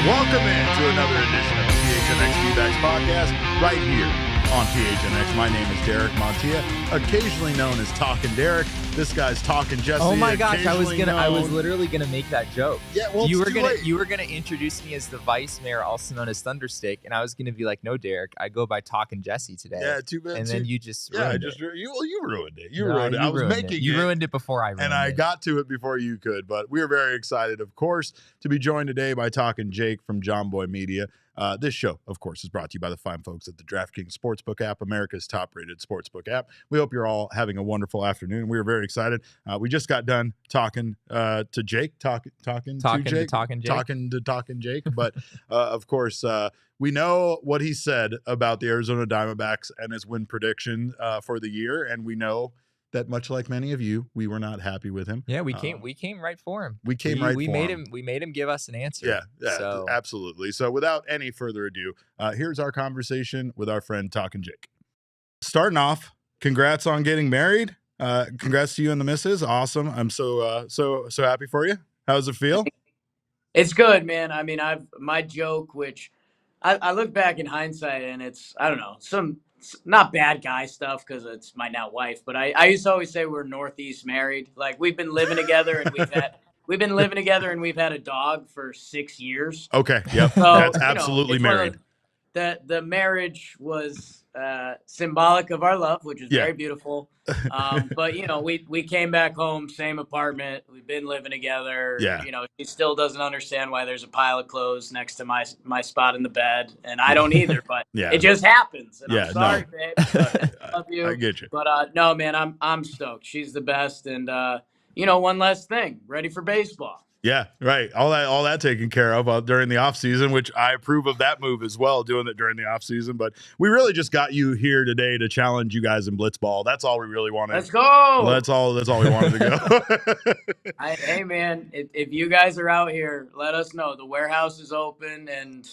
Welcome in to another edition of the PHNX D-Backs podcast right here on PHNX. My name is Derek Montilla, occasionally known as Talkin Derek. This guy's Talkin Jesse. Oh my gosh, I was literally gonna make that joke. Yeah, well, you were gonna introduce me as the vice mayor, also known as Thunderstick, and I was gonna be like, no, Derek, I go by Talkin Jesse today. Yeah, too bad. And then you just you ruined it. You ruined it. I was making it. You ruined it before I ruined it. And I got to it before you could, but we are very excited, of course, to be joined today by Talkin Jake from Jomboy Media. This show, of course, is brought to you by the fine folks at the DraftKings Sportsbook app, America's top-rated sportsbook app. We hope you're all having a wonderful afternoon. We are very excited. We just got done talking to Jake, talking to Talkin Jake. But, of course, we know what he said about the Arizona Diamondbacks and his win prediction for the year, and we know that much like many of you, we were not happy with him. Yeah, we came right for him. We made him give us an answer. Yeah, so. Absolutely. So without any further ado, here's our conversation with our friend Talkin Jake. Starting off, congrats on getting married. Congrats to you and the missus. Awesome. I'm so happy for you. How does it feel? It's good, man. I mean, my joke, which I look back in hindsight, and it's, I don't know, some not bad guy stuff because it's my now wife, but I used to always say we're Northeast married. Like we've been living together and we've had a dog for 6 years. Okay. Yep. So, that's absolutely married. The marriage was symbolic of our love, which is very beautiful. But we came back home, same apartment. We've been living together. Yeah. She still doesn't understand why there's a pile of clothes next to my spot in the bed, and I don't either. But it just happens. And I'm sorry, babe. But I love you. I get you. But no, man, I'm stoked. She's the best. And one last thing, ready for baseball. Yeah, right. All that taken care of during the off season, which I approve of that move as well, doing it during the off season. But we really just got you here today to challenge you guys in blitzball. That's all we really wanted. Let's go. That's all we wanted to go. Hey man, if you guys are out here, let us know. The warehouse is open, and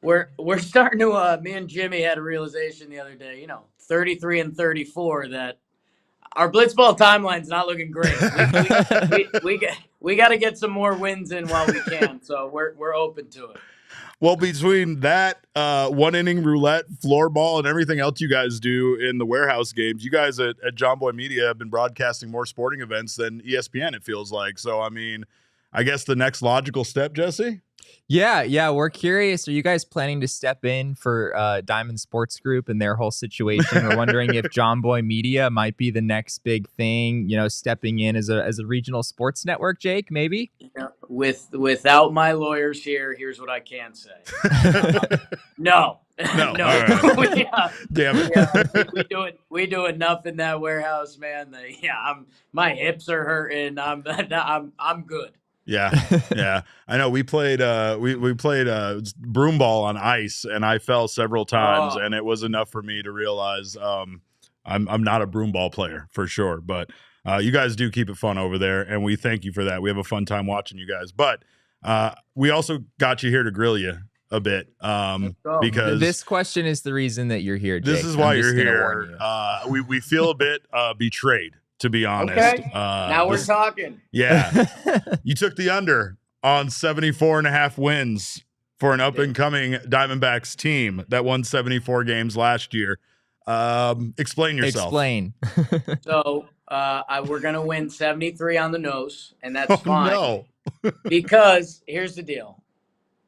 we're starting to. Me and Jimmy had a realization the other day. 33 and 34 that. Our blitzball timeline's not looking great. We got to get some more wins in while we can. So we're open to it. Well, between that one inning roulette, floor ball, and everything else you guys do in the warehouse games, you guys at Jomboy Media have been broadcasting more sporting events than ESPN, it feels like. So, I mean, I guess the next logical step, Jesse? Yeah. We're curious. Are you guys planning to step in for Diamond Sports Group and their whole situation? We're wondering if Jomboy Media might be the next big thing, stepping in as a regional sports network, Jake, maybe? Yeah, without my lawyers here, here's what I can say. No. All right. Damn it. Yeah, we do enough in that warehouse, man. My hips are hurting. I'm good. Yeah. I know we played we played broom ball on ice, and I fell several times, and it was enough for me to realize I'm not a broom ball player for sure. But you guys do keep it fun over there, and we thank you for that. We have a fun time watching you guys. But we also got you here to grill you a bit because this question is the reason that you're here, Jake. This is why you're here. We feel a bit betrayed, to be honest. Okay. Now we're talking. Yeah. You took the under on 74.5 wins for an up-and-coming Diamondbacks team that won 74 games last year. Explain yourself. Explain. So we're going to win 73 on the nose, and that's fine. No. Because here's the deal.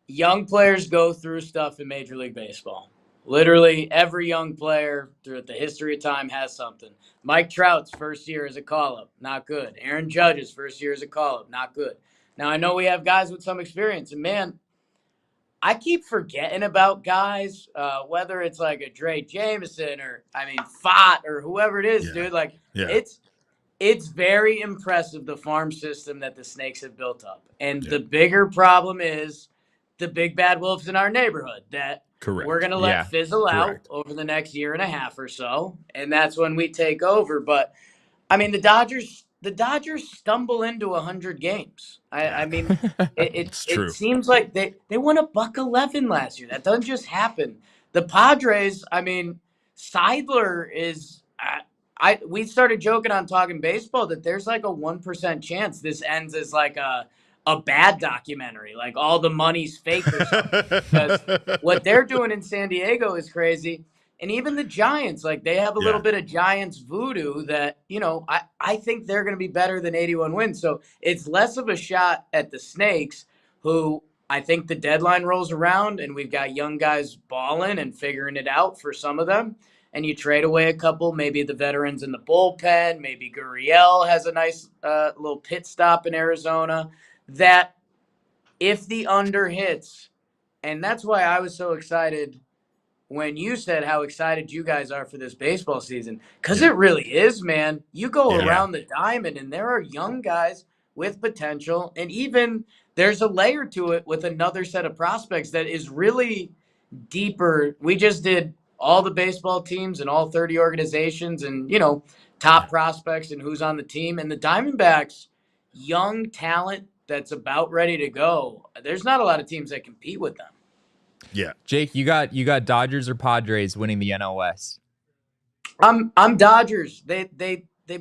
Young players go through stuff in Major League Baseball. Literally every young player throughout the history of time has something. Mike Trout's first year as a call-up, not good. Aaron Judge's first year as a call-up, not good. Now, I know we have guys with some experience, and man, I keep forgetting about guys, whether it's like a Dre Jameson or, Fott or whoever it is, dude. Like, it's very impressive, the farm system that the Snakes have built up. And the bigger problem is the big bad wolves in our neighborhood that we're going to let fizzle out over the next year and a half or so. And that's when we take over. But, the Dodgers stumble into 100 games. It seems like they won $111 last year. That doesn't just happen. The Padres, Seidler is we started joking on Talking Baseball that there's like a 1% chance this ends as like a bad documentary, like all the money's fake or something. Because what they're doing in San Diego is crazy. And even the Giants, like they have a little bit of Giants voodoo that, I think they're going to be better than 81 wins. So it's less of a shot at the Snakes, who I think the deadline rolls around and we've got young guys balling and figuring it out for some of them. And you trade away a couple, maybe the veterans in the bullpen, maybe Gurriel has a nice little pit stop in Arizona, that if the under hits, and that's why I was so excited when you said how excited you guys are for this baseball season, because it really is, man. You go around the diamond and there are young guys with potential, and even there's a layer to it with another set of prospects that is really deeper. We just did all the baseball teams and all 30 organizations and, top prospects and who's on the team. And the Diamondbacks, young talent that's about ready to go. There's not a lot of teams that compete with them. Yeah. Jake, you got Dodgers or Padres winning the NL West? I'm Dodgers. They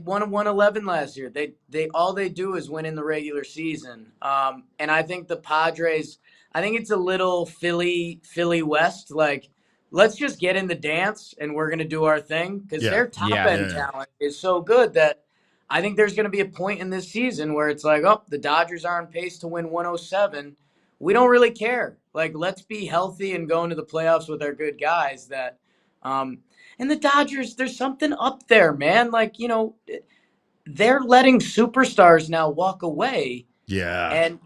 won 111 last year. They all they do is win in the regular season. And I think the Padres, I think it's a little Philly West, like, let's just get in the dance and we're going to do our thing, because their top-end talent is so good that I think there's going to be a point in this season where it's like, oh, the Dodgers are on pace to win 107. We don't really care. Like, let's be healthy and go into the playoffs with our good guys. That, and the Dodgers, there's something up there, man. Like, they're letting superstars now walk away. Yeah. And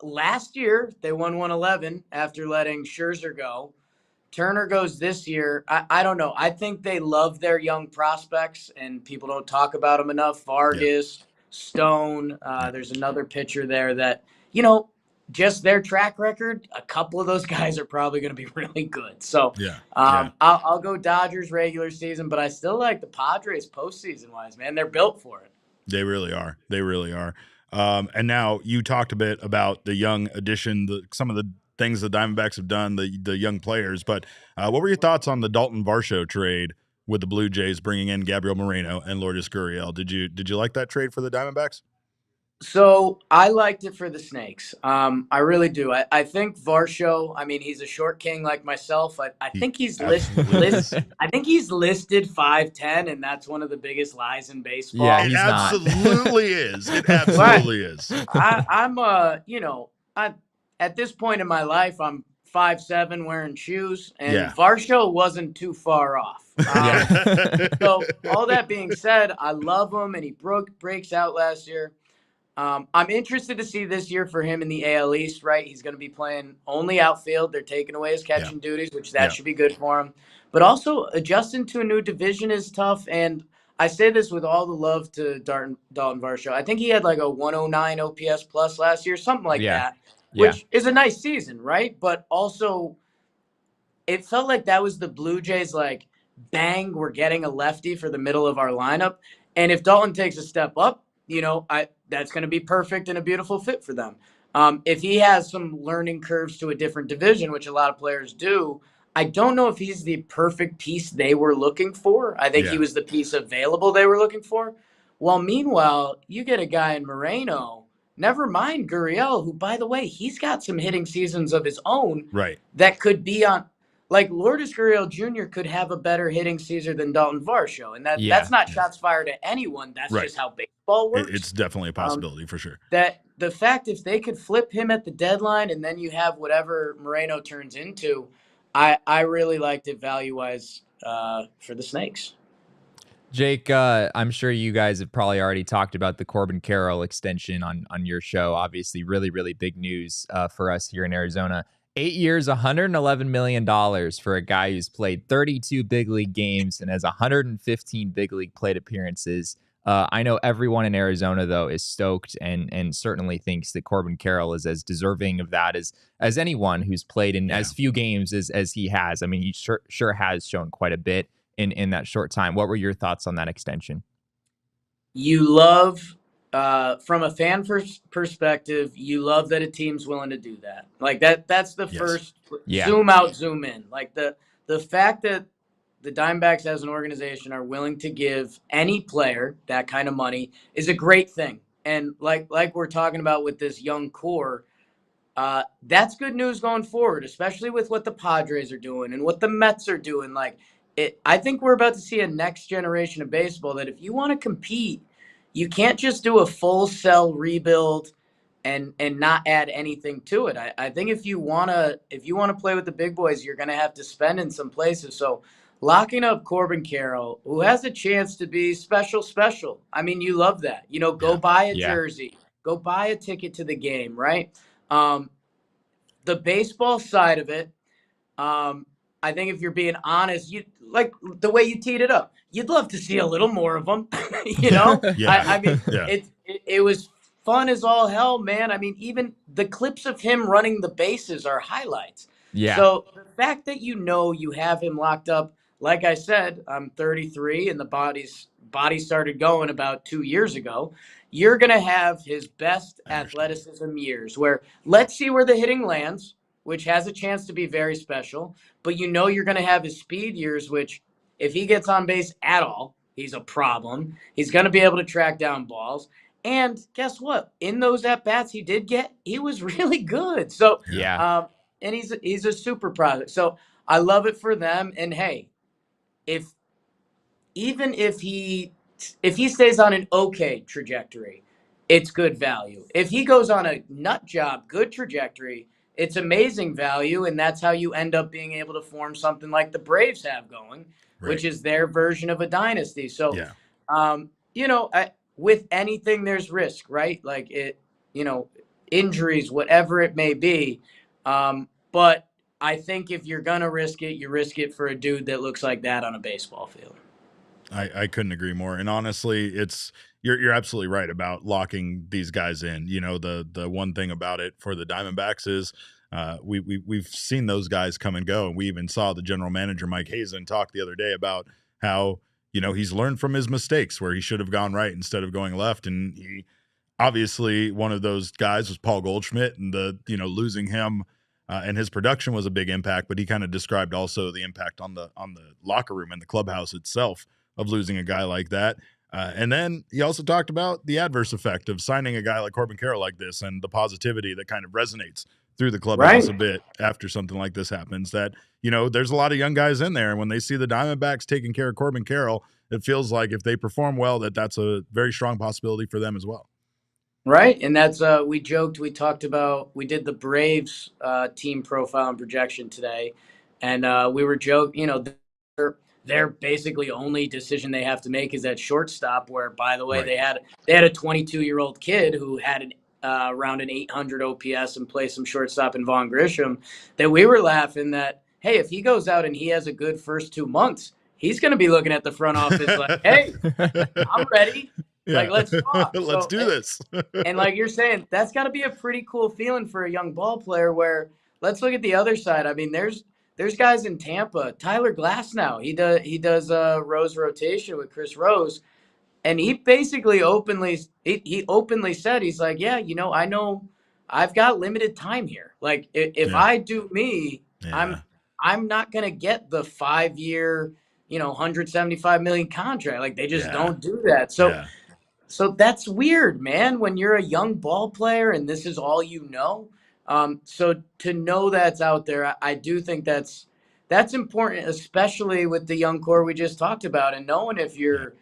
last year they won 111 after letting Scherzer go. Turner goes this year. I don't know. I think they love their young prospects, and people don't talk about them enough. Vargas, Stone. There's another pitcher there that, just their track record, a couple of those guys are probably going to be really good. So I'll go Dodgers regular season, but I still like the Padres postseason-wise, man. They're built for it. They really are. They really are. And now you talked a bit about the young addition, some of the things the Diamondbacks have done, the young players. But what were your thoughts on the Dalton Varsho trade with the Blue Jays bringing in Gabriel Moreno and Lourdes Gurriel? Did you like that trade for the Diamondbacks? So I liked it for the Snakes. I really do. I think Varsho, he's a short king like myself. I think he's listed. I think he's listed 5'10", and that's one of the biggest lies in baseball. Yeah, it absolutely is. It absolutely is. I'm at this point in my life, I'm 5'7", wearing shoes, and Varsho wasn't too far off. So all that being said, I love him, and he breaks out last year. I'm interested to see this year for him in the AL East, right? He's going to be playing only outfield. They're taking away his catching duties, which should be good for him. But also adjusting to a new division is tough. And I say this with all the love to Dalton Varsho. I think he had like a 109 OPS plus last year, something like that, which is a nice season, right? But also it felt like that was the Blue Jays, like, bang, we're getting a lefty for the middle of our lineup. And if Dalton takes a step up, that's going to be perfect and a beautiful fit for them. If he has some learning curves to a different division, which a lot of players do, I don't know if he's the perfect piece they were looking for. I think he was the piece available they were looking for. Well, meanwhile, you get a guy in Moreno, never mind Gurriel, who, by the way, he's got some hitting seasons of his own that could be on. like Lourdes Gurriel Jr. could have a better hitting season than Dalton Varsho, and that's not shots fired at anyone. That's Right. just how baseball works. It's definitely a possibility for sure. That the fact if they could flip him at the deadline and then you have whatever Moreno turns into, I really liked it value-wise for the Snakes. Jake, I'm sure you guys have probably already talked about the Corbin Carroll extension on your show. Obviously, really, really big news for us here in Arizona. 8 years, $111 million for a guy who's played 32 big league games and has 115 big league plate appearances. I know everyone in Arizona, though, is stoked and certainly thinks that Corbin Carroll is as deserving of that as anyone who's played in as few games as he has. I mean, he sure has shown quite a bit in that short time. What were your thoughts on that extension? You love, from a fan perspective, you love that a team's willing to do that. Like that's the first zoom out, zoom in. Like the fact that the Diamondbacks as an organization are willing to give any player that kind of money is a great thing. And like we're talking about with this young core, that's good news going forward, especially with what the Padres are doing and what the Mets are doing. Like, I think we're about to see a next generation of baseball that if you want to compete, you can't just do a full sell rebuild and not add anything to it. I think if you wanna play with the big boys, you're gonna have to spend in some places. So locking up Corbin Carroll, who has a chance to be special. I mean, you love that. Go buy a jersey, go buy a ticket to the game, right? The baseball side of it, I think if you're being honest, you like the way you teed it up. You'd love to see a little more of them, I mean, it was fun as all hell, man. I mean, even the clips of him running the bases are highlights. Yeah. So the fact that you have him locked up, like I said, I'm 33 and the body started going about 2 years ago. You're gonna have his best athleticism years. Where let's see where the hitting lands, which has a chance to be very special. But you're going to have his speed years, which if he gets on base at all, he's a problem. He's going to be able to track down balls. And guess what? In those at-bats he did get, he was really good. So, and he's a super product. So I love it for them. And, hey, if he stays on an okay trajectory, it's good value. If he goes on a nut job, good trajectory, it's amazing value, and that's how you end up being able to form something like the Braves have going, which is their version of a dynasty. So, with anything, there's risk, right? Like injuries, whatever it may be. But I think if you're going to risk it, you risk it for a dude that looks like that on a baseball field. I couldn't agree more. And honestly, you're absolutely right about locking these guys in. The one thing about it for the Diamondbacks is we've seen those guys come and go. And we even saw the general manager, Mike Hazen, talk the other day about how, he's learned from his mistakes where he should have gone right instead of going left. And he obviously, one of those guys was Paul Goldschmidt, and losing him and his production was a big impact, but he kind of described also the impact on the locker room and the clubhouse itself of losing a guy like that. And then he also talked about the adverse effect of signing a guy like Corbin Carroll like this and the positivity that kind of resonates through the clubhouse a bit after something like this happens. That, there's a lot of young guys in there. And when they see the Diamondbacks taking care of Corbin Carroll, it feels like if they perform well, that's a very strong possibility for them as well. Right. And that's, we talked about, we did the Braves team profile and projection today. And we were joking, their basically only decision they have to make is at shortstop, where, by the way, they had a 22-year-old kid who had around an 800 OPS and play some shortstop in Vaughn Grisham, that we were laughing that, hey, if he goes out and he has a good first 2 months, he's going to be looking at the front office like, hey, I'm ready. Like, let's talk. Let's do this. And like you're saying, that's got to be a pretty cool feeling for a young ball player, where let's look at the other side. I mean, there's guys in Tampa. Tyler Glasnow, he does Rose rotation with Chris Rose, and he basically openly said, he's like, yeah, I know I've got limited time here. Like if I do me, I'm not gonna get the 5-year, $175 million contract. Like they just don't do that. So that's weird, man, when you're a young ball player and this is all you know. So to know that's out there, I do think that's that's important, especially with the young core we just talked about, and knowing if you're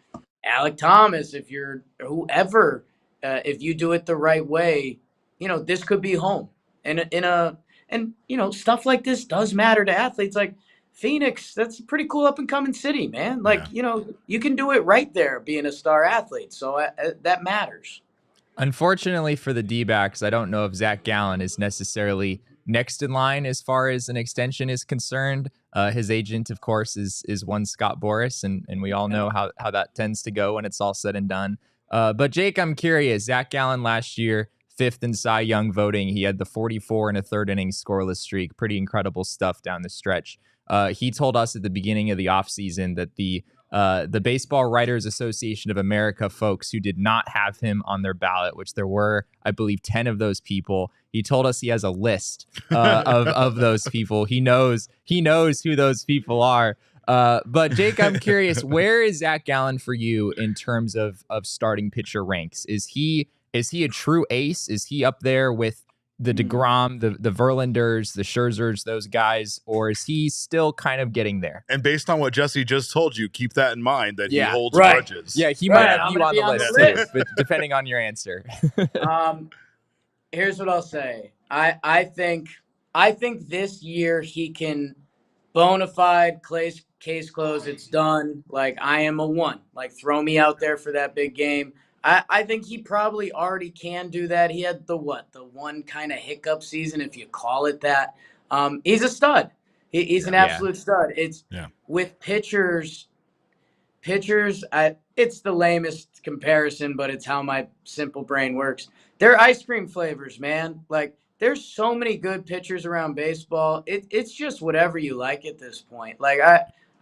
Alec Thomas, if you're whoever, if you do it the right way, this could be home. And stuff like this does matter to athletes. Like Phoenix, that's a pretty cool up and coming city, man. Like, you can do it right there being a star athlete. So that matters. Unfortunately for the D-backs, I don't know if Zach Gallen is necessarily next in line as far as an extension is concerned. His agent, of course, is one Scott Boras, and we all know how that tends to go when it's all said and done. But Jake, I'm curious. Zach Gallen last year, 5th in Cy Young voting. He had the 44 and a third inning scoreless streak. Pretty incredible stuff down the stretch. He told us at the beginning of the offseason that the Baseball Writers Association of America folks who did not have him on their ballot, which there were, I believe, 10 of those people. He told us he has a list of those people. He knows who those people are. But Jake, I'm curious, where is Zach Gallen for you in terms of starting pitcher ranks? Is he a true ace? Is he up there with the DeGrom, the Verlanders, the Scherzers, those guys, or is he still kind of getting there? And based on what Jesse just told you, keep that in mind that he holds grudges. Yeah, he might have you on the list too, but depending on your answer. Here's what I'll say. I think this year he can bona fide case closed. It's done. Like, I am a 1. Like, throw me out there for that big game. I think he probably already can do that. He had the one kind of hiccup season, if you call it that. He's a stud. He's an absolute stud. It's with pitchers. It's the lamest comparison, but it's how my simple brain works. They're ice cream flavors, man. Like, there's so many good pitchers around baseball. It's just whatever you like at this point. Like,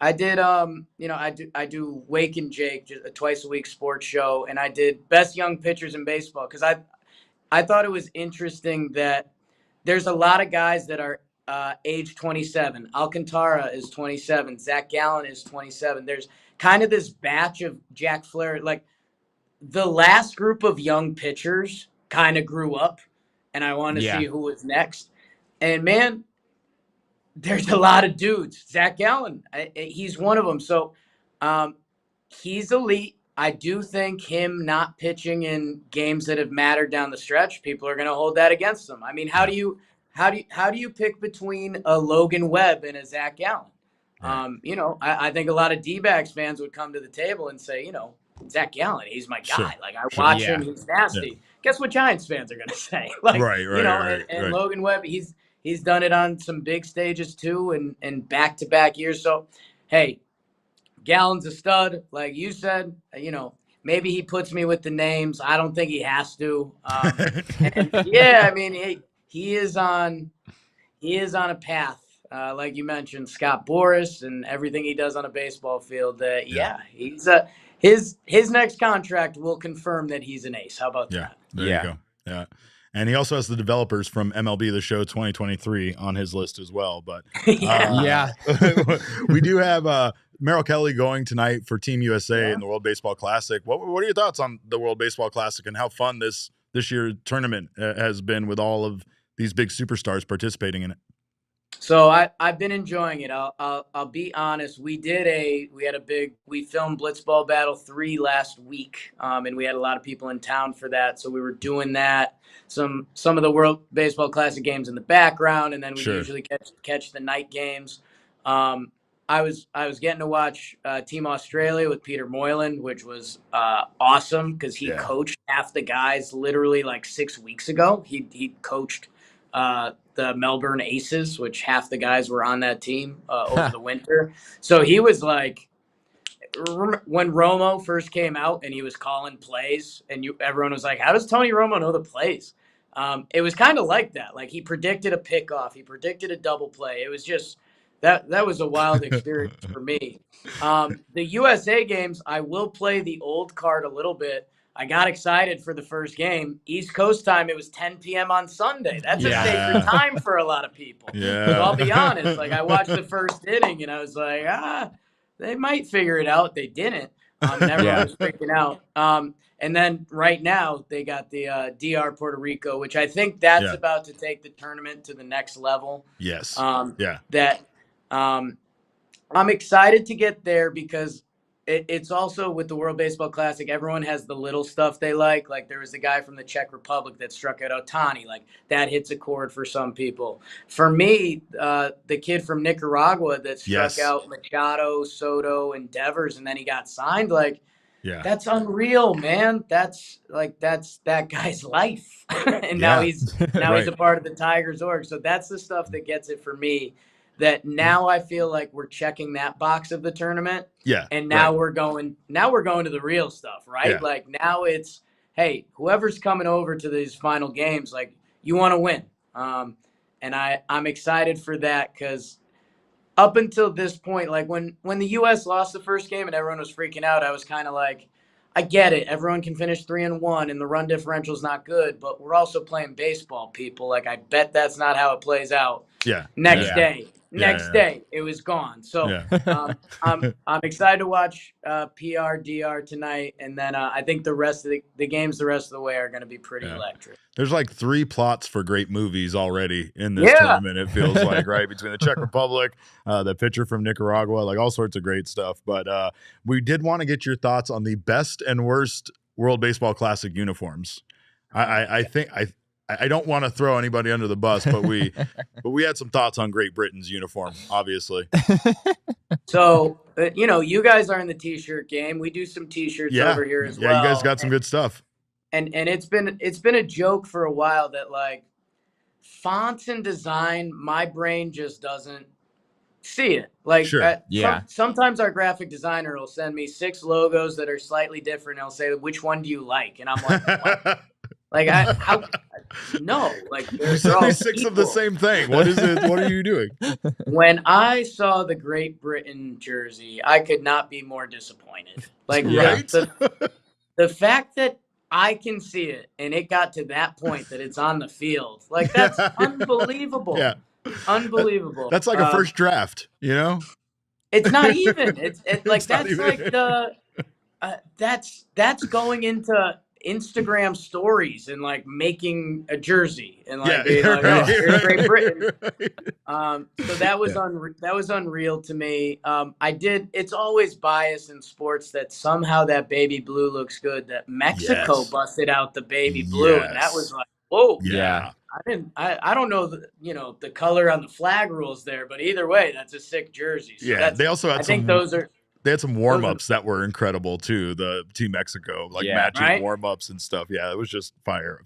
I did, I do Wake and Jake, just a twice a week sports show, and I did best young pitchers in baseball because I thought it was interesting that there's a lot of guys that are age 27. Alcantara is 27. Zach Gallen is 27. There's kind of this batch of Jack Flaherty. Like, the last group of young pitchers kind of grew up, and I want to see who was next. And, man, there's a lot of dudes. Zach Gallen, he's one of them. So he's elite. I do think him not pitching in games that have mattered down the stretch, people are going to hold that against him. I mean, how do you pick between a Logan Webb and a Zach Gallen? I think a lot of D-backs fans would come to the table and say, Zach Gallen, he's my guy. Sure. Like, I watch him, he's nasty. Yeah. Guess what Giants fans are going to say? Like, and Logan Webb, he's done it on some big stages too, and back-to-back years. So, hey, Gallen's a stud, like you said. Maybe he puts me with the names. I don't think he has to. I mean, he is on a path, like you mentioned, Scott Boras and everything he does on a baseball field. He's his next contract will confirm that he's an ace. How about that? There you go. Yeah. And he also has the developers from MLB The Show 2023 on his list as well. But we do have Merrill Kelly going tonight for Team USA in the World Baseball Classic. What are your thoughts on the World Baseball Classic and how fun this year's tournament has been with all of these big superstars participating in it? So I've been enjoying it. I'll be honest. We filmed Blitzball Battle 3 last week, and we had a lot of people in town for that. So we were doing that. Some of the World Baseball Classic games in the background, and then we usually catch the night games. I was getting to watch Team Australia with Peter Moylan, which was awesome because he coached half the guys literally like 6 weeks ago. He coached the Melbourne Aces, which half the guys were on that team over the winter. So he was like, when Romo first came out and he was calling plays, and everyone was like, how does Tony Romo know the plays? It was kind of like that. Like, he predicted a pickoff. He predicted a double play. It was just that was a wild experience for me. The USA games, I will play the old card a little bit. I got excited for the first game. East Coast time, it was 10 p.m. on Sunday. That's a sacred time for a lot of people. Yeah. So I'll be honest. Like, I watched the first inning, and I was like, they might figure it out. They didn't. And everyone was freaking out. And then right now, they got the DR Puerto Rico, which I think that's about to take the tournament to the next level. Yes. I'm excited to get there because it's also with the World Baseball Classic. Everyone has the little stuff they like. Like there was a guy from the Czech Republic that struck out Ohtani. Like that hits a chord for some people. For me, the kid from Nicaragua that struck Yes. out Machado, Soto, and Devers, and then he got signed. Like Yeah. that's unreal, man. That's that guy's life, and now Yeah. he's Right. a part of the Tigers org. So that's the stuff that gets it for me. That now I feel like we're checking that box of the tournament, Yeah. and now right. we're going to the real stuff, right? Yeah. Like now it's, hey, whoever's coming over to these final games, like you want to win, and I'm excited for that because up until this point, like when the U.S. lost the first game and everyone was freaking out, I was kind of like, I get it. Everyone can finish 3-1, and the run differential is not good, but we're also playing baseball, people. Like I bet that's not how it plays out. Yeah. Next Yeah. day, it was gone. So Yeah. I'm excited to watch DR tonight, and then I think the rest of the games the rest of the way are going to be pretty electric. There's like 3 plots for great movies already in this Yeah. tournament, it feels like, right? Between the Czech Republic, the pitcher from Nicaragua, like all sorts of great stuff. But we did want to get your thoughts on the best and worst World Baseball Classic uniforms. I think I don't want to throw anybody under the bus, but we had some thoughts on Great Britain's uniform, obviously. So, you guys are in the T-shirt game. We do some T-shirts over here as well. Yeah, you guys got some good stuff. And it's been a joke for a while that like fonts and design, my brain just doesn't see it. Like Sure. sometimes our graphic designer will send me 6 logos that are slightly different. And he'll say, "Which one do you like?" And I'm like, what? Like no, like there's all 6 of the same thing. What is it? What are you doing? When I saw the Great Britain jersey, I could not be more disappointed. Like right? the fact that I can see it and it got to that point that it's on the field, like that's unbelievable. Yeah, unbelievable. That's like a first draft, you know? It's not even. It's like that's even. like the that's going into Instagram stories and like making a jersey and like, being like, oh, here's Great Britain. So that was that was unreal to me. It's always bias in sports that somehow that baby blue looks good, that Mexico busted out the baby blue. And that was like, whoa. Yeah. I don't know the color on the flag rules there, but either way, that's a sick jersey. So they also had they had some warm-ups that were incredible too. The Team Mexico, like matching warm-ups and stuff. Yeah, it was just fire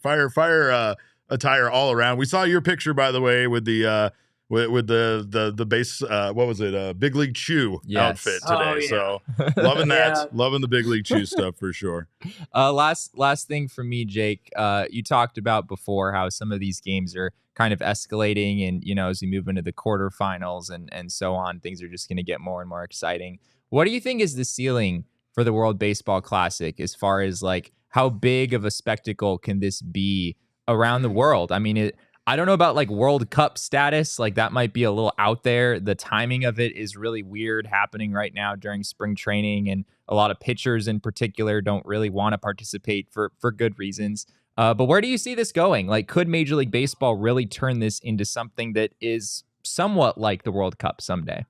attire all around. We saw your picture, by the way, with the with the base what was it? Big League Chew outfit today. So loving that. Loving the Big League Chew stuff for sure. Last thing for me, Jake. You talked about before how some of these games are kind of escalating, and as we move into the quarterfinals and so on, things are just going to get more and more exciting. What do you think is the ceiling for the World Baseball Classic as far as like how big of a spectacle can this be around the world? I mean, I don't know about like World Cup status. Like that might be a little out there. The timing of it is really weird happening right now during spring training. And a lot of pitchers in particular don't really want to participate for good reasons. But where do you see this going? Like, could Major League Baseball really turn this into something that is somewhat like the World Cup someday?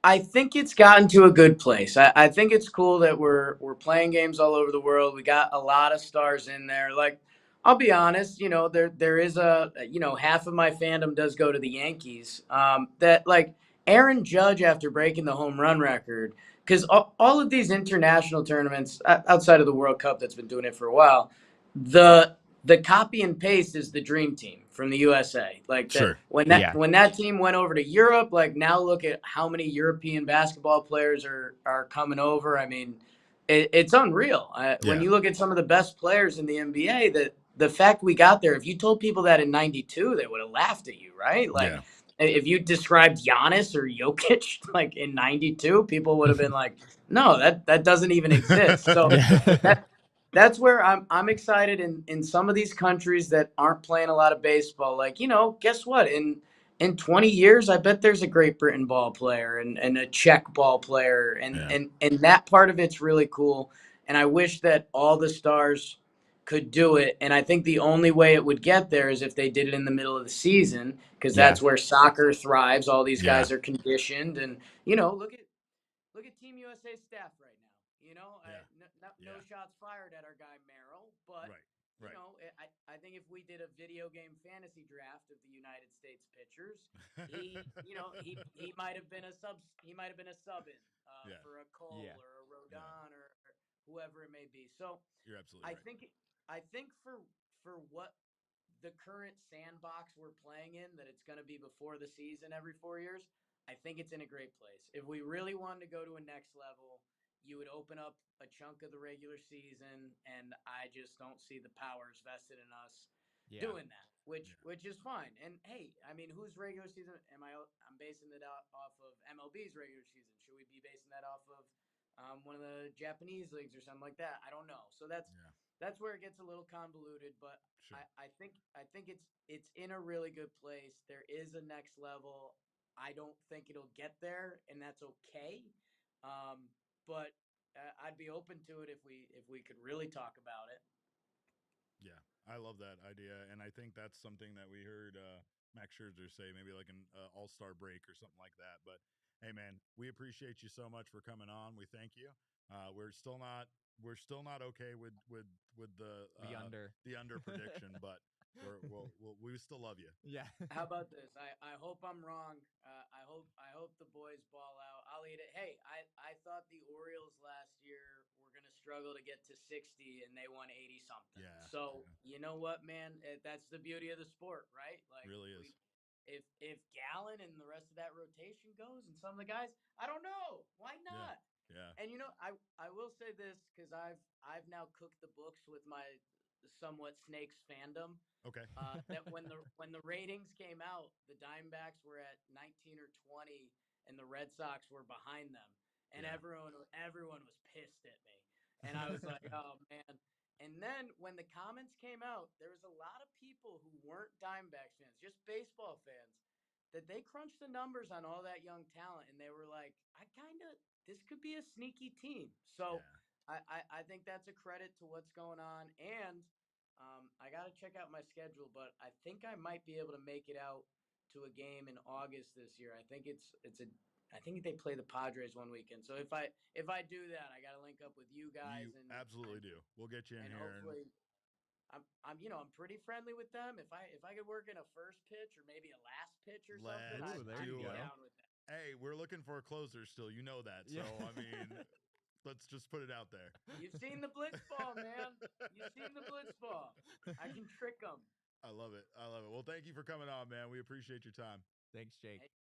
I think it's gotten to a good place. I think it's cool that we're playing games all over the world. We got a lot of stars in there. Like, I'll be honest, there is half of my fandom does go to the Yankees. That like Aaron Judge after breaking the home run record, because all of these international tournaments outside of the World Cup that's been doing it for a while, the copy and paste is the dream team from the USA. Like when that team went over to Europe, like now look at how many European basketball players are coming over. I mean, it's unreal. When you look at some of the best players in the NBA, that the fact we got there, if you told people that in 92, they would have laughed at you, right? Like if you described Giannis or Jokic like in 92, people would have been like, no, that doesn't even exist. So that's where I'm excited in some of these countries that aren't playing a lot of baseball. Like, guess what? In 20 years, I bet there's a Great Britain ball player and a Czech ball player. And that part of it's really cool. And I wish that all the stars could do it. And I think the only way it would get there is if they did it in the middle of the season, because Yeah. that's where soccer thrives. All these Yeah. guys are conditioned, and look at Team USA staff right now. No shots fired at our guy Merrill, but Right. I think if we did a video game fantasy draft of the United States pitchers, he might have been a sub. He might have been a sub in for a Cole or a Rodon or whoever it may be. So You're absolutely right. I think for what the current sandbox we're playing in, that it's going to be before the season every 4 years, I think it's in a great place. If we really wanted to go to a next level, you would open up a chunk of the regular season, and I just don't see the powers vested in us doing that, which is fine. And hey, I mean, whose regular season I'm basing it off of MLB's regular season. Should we be basing that off of one of the Japanese leagues or something like that? I don't know. So that's where it gets a little convoluted, but sure. I think it's in a really good place. There is a next level. I don't think it'll get there, and that's okay. But I'd be open to it if we could really talk about it. Yeah, I love that idea, and I think that's something that we heard Max Scherzer say, maybe like an all-star break or something like that. But hey, man, we appreciate you so much for coming on. We thank you. We're still not okay with the under prediction, but we still love you. Yeah. How about this? I hope I'm wrong. I hope the boys ball out. I'll eat it. Hey, I thought the Orioles last year were gonna struggle to get to 60, and they won 80 something. Yeah. So you know what, man? That's the beauty of the sport, right? Like, really is. If Gallen and the rest of that rotation goes, and some of the guys, I don't know. Why not? Yeah. And I will say this, because I've now cooked the books with my somewhat Snakes fandom. Okay. That when the ratings came out, the Diamondbacks were at 19 or 20, and the Red Sox were behind them, and everyone was pissed at me, and I was like, oh man. And then when the comments came out, there was a lot of people who weren't Diamondbacks fans, just baseball fans, that they crunched the numbers on all that young talent, and they were like, this could be a sneaky team. So I think that's a credit to what's going on. And I got to check out my schedule, but I think I might be able to make it out to a game in August this year. I think I think they play the Padres one weekend. So if I do that, I got to link up with you guys. You absolutely do. We'll get you in here. Hopefully, I'm pretty friendly with them. If I could work in a first pitch or maybe a last pitch or something, I'd be down with that. Hey, we're looking for a closer still. You know that. So I mean, let's just put it out there. You've seen the blitz ball, man. You've seen the blitz ball. I can trick them. I love it. Well, thank you for coming on, man. We appreciate your time. Thanks, Jake. Hey,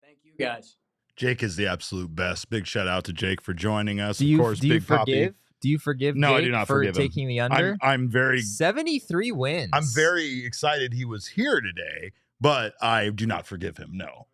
thank you, guys. Jake is the absolute best. Big shout out to Jake for joining us. Do you forgive no, Jake I do not for forgive taking him. the under? I'm very 73 wins. I'm very excited he was here today, but I do not forgive him. No.